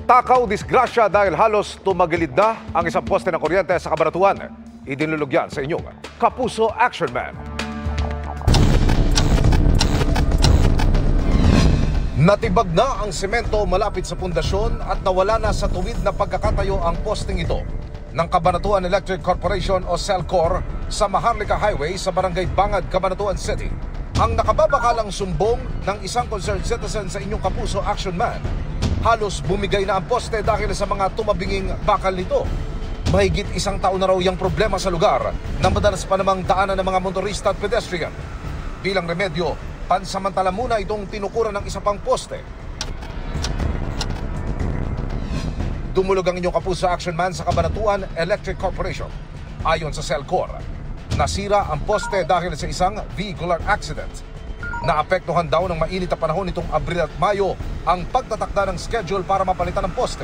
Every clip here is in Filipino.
Takaw disgrasya dahil halos tumagilid na ang isang poste ng kuryente sa Cabanatuan. Idinulog yan sa inyong Kapuso Action Man. Natibag na ang semento malapit sa pundasyon at nawala na sa tuwid na pagkakatayo ang posting ito ng Cabanatuan Electric Corporation o CELCOR sa Maharlika Highway sa Barangay Bangad, Cabanatuan City. Ang nakababakalang sumbong ng isang concerned citizen sa inyong Kapuso Action Man. Halos bumigay na ang poste dahil sa mga tumabinging bakal nito. Mahigit isang taon na raw yung problema sa lugar na madalas pa namang daanan ng mga motorista at pedestrian. Bilang remedyo, pansamantala muna itong tinukuran ng isa pang poste. Dumulog ang inyong Kapuso Action Man sa Cabanatuan Electric Corporation. Ayon sa CELCOR, nasira ang poste dahil sa isang vehicular accident. Naapektuhan daw ng mainit na panahon nitong Abril at Mayo ang pagtatakda ng schedule para mapalitan ng poste.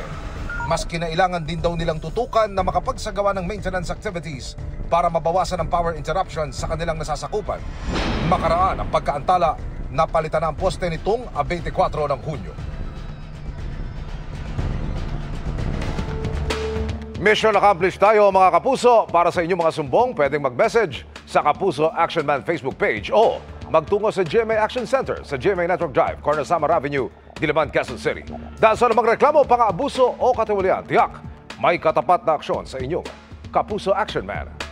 Mas kinailangan din daw nilang tutukan na makapagsagawa ng maintenance activities para mabawasan ang power interruption sa kanilang nasasakupan. Makaraan ang pagkaantala na palitan ang poste nitong 24 ng Hunyo. Mission accomplished tayo mga kapuso. Para sa inyong mga sumbong, pwedeng mag-message sa Kapuso Action Man Facebook page o magtungo sa GMA Action Center sa GMA Network Drive, Corner Samar Avenue, Diliman, Quezon City. Dahil sa namang reklamo, pang-abuso o katiwalian, tiyak may katapat na aksyon sa inyong Kapuso Action Man.